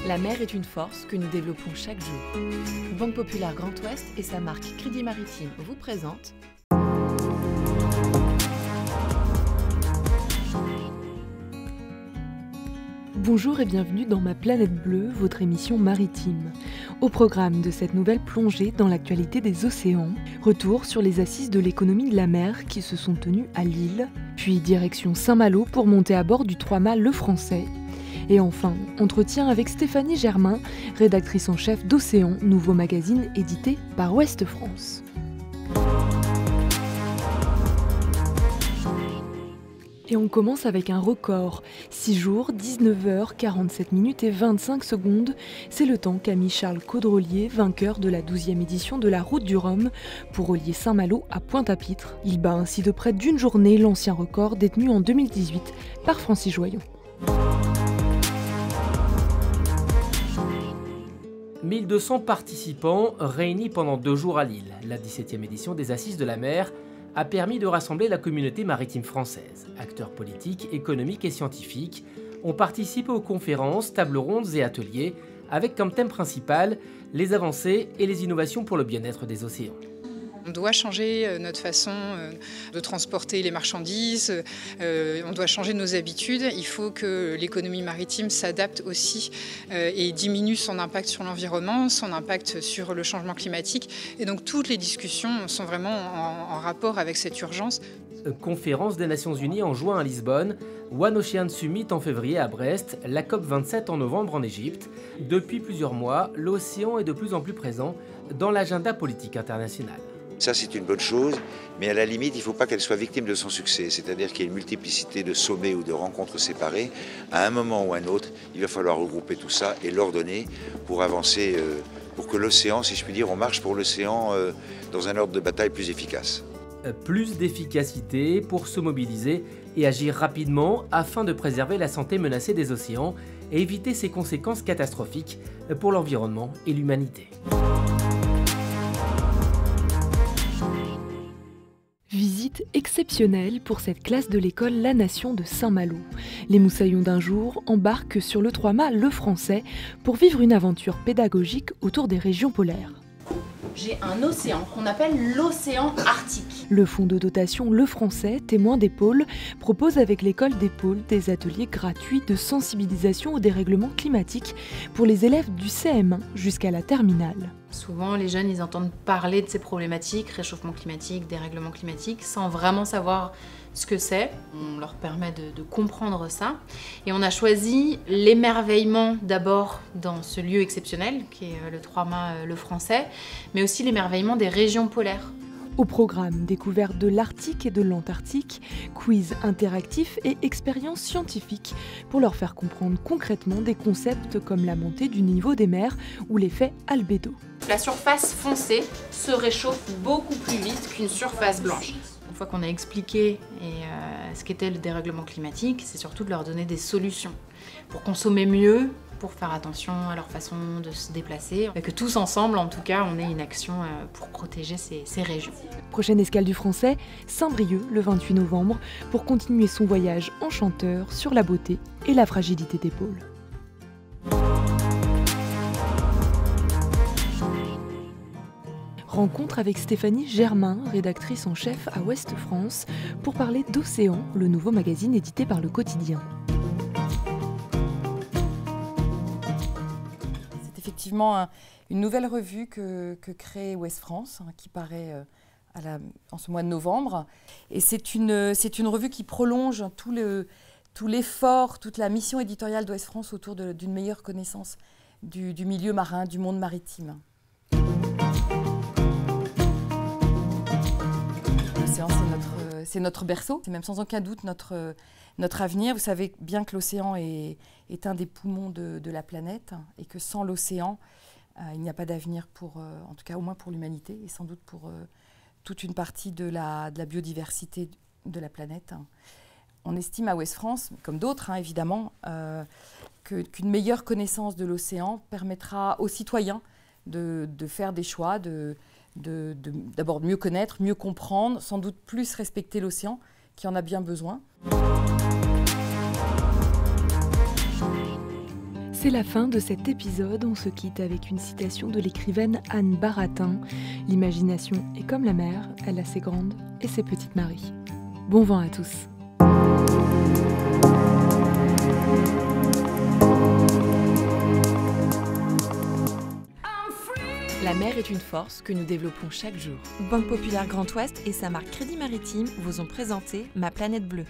La mer est une force que nous développons chaque jour. Banque Populaire Grand Ouest et sa marque Crédit Maritime vous présentent Bonjour et bienvenue dans Ma Planète Bleue, votre émission maritime. Au programme de cette nouvelle plongée dans l'actualité des océans, retour sur les assises de l'économie de la mer qui se sont tenues à Lille, puis direction Saint-Malo pour monter à bord du 3-mât Le Français. Et enfin, entretien avec Stéphanie Germain, rédactrice en chef d'Océan, nouveau magazine édité par Ouest France. Et on commence avec un record. 6 jours, 19h, 47 minutes et 25 secondes. C'est le temps qu'a mis Charles Caudrelier, vainqueur de la 12e édition de la Route du Rhum, pour relier Saint-Malo à Pointe-à-Pitre. Il bat ainsi de près d'une journée l'ancien record détenu en 2018 par Francis Joyon. 1200 participants réunis pendant 2 jours à Lille. La 17e édition des Assises de la mer a permis de rassembler la communauté maritime française. Acteurs politiques, économiques et scientifiques ont participé aux conférences, tables rondes et ateliers avec comme thème principal les avancées et les innovations pour le bien-être des océans. On doit changer notre façon de transporter les marchandises, on doit changer nos habitudes. Il faut que l'économie maritime s'adapte aussi et diminue son impact sur l'environnement, son impact sur le changement climatique. Et donc toutes les discussions sont vraiment en rapport avec cette urgence. Conférence des Nations Unies en juin à Lisbonne, One Ocean Summit en février à Brest, la COP27 en novembre en Égypte. Depuis plusieurs mois, l'océan est de plus en plus présent dans l'agenda politique international. Ça, c'est une bonne chose, mais à la limite, il ne faut pas qu'elle soit victime de son succès. C'est-à-dire qu'il y a une multiplicité de sommets ou de rencontres séparées. À un moment ou à un autre, il va falloir regrouper tout ça et l'ordonner pour avancer, pour que l'océan, si je puis dire, on marche pour l'océan dans un ordre de bataille plus efficace. Plus d'efficacité pour se mobiliser et agir rapidement afin de préserver la santé menacée des océans et éviter ses conséquences catastrophiques pour l'environnement et l'humanité. Visite exceptionnelle pour cette classe de l'école La Nation de Saint-Malo. Les moussaillons d'un jour embarquent sur le 3-mât Le Français pour vivre une aventure pédagogique autour des régions polaires. J'ai un océan qu'on appelle l'océan Arctique. Le fonds de dotation Le Français, témoin des pôles, propose avec l'école des pôles des ateliers gratuits de sensibilisation au dérèglement climatique pour les élèves du CM1 jusqu'à la terminale. Souvent, les jeunes, ils entendent parler de ces problématiques, réchauffement climatique, dérèglement climatique, sans vraiment savoir ce que c'est. On leur permet de comprendre ça. Et on a choisi l'émerveillement d'abord dans ce lieu exceptionnel, qui est le 3-mât Le Français, mais aussi l'émerveillement des régions polaires. Au programme, découverte de l'Arctique et de l'Antarctique, quiz interactif et expériences scientifiques pour leur faire comprendre concrètement des concepts comme la montée du niveau des mers ou l'effet albédo. La surface foncée se réchauffe beaucoup plus vite qu'une surface blanche. Une fois qu'on a expliqué ce qu'était le dérèglement climatique, c'est surtout de leur donner des solutions pour consommer mieux, pour faire attention à leur façon de se déplacer, et que tous ensemble, en tout cas, on ait une action pour protéger ces régions. Prochaine escale du Français, Saint-Brieuc le 28 novembre, pour continuer son voyage enchanteur sur la beauté et la fragilité des pôles. Rencontre avec Stéphanie Germain, rédactrice en chef à Ouest France, pour parler d'Océan, le nouveau magazine édité par Le Quotidien. C'est effectivement une nouvelle revue que crée Ouest France, qui paraît en ce mois de novembre. Et c'est une revue qui prolonge tout l'effort, toute la mission éditoriale d'Ouest France autour d'une meilleure connaissance du milieu marin, du monde maritime. L'océan, c'est notre berceau, c'est même sans aucun doute notre avenir. Vous savez bien que l'océan est un des poumons de la planète et que sans l'océan, il n'y a pas d'avenir en tout cas au moins pour l'humanité et sans doute pour toute une partie de la biodiversité de la planète. On estime à Ouest France, comme d'autres évidemment, qu'une meilleure connaissance de l'océan permettra aux citoyens de faire des choix, d'abord mieux connaître, mieux comprendre, sans doute plus respecter l'océan, qui en a bien besoin. C'est la fin de cet épisode, on se quitte avec une citation de l'écrivaine Anne Baratin. L'imagination est comme la mer, elle a ses grandes et ses petites maries. Bon vent à tous. La mer est une force que nous développons chaque jour. Banque Populaire Grand Ouest et sa marque Crédit Maritime vous ont présenté Ma Planète Bleue.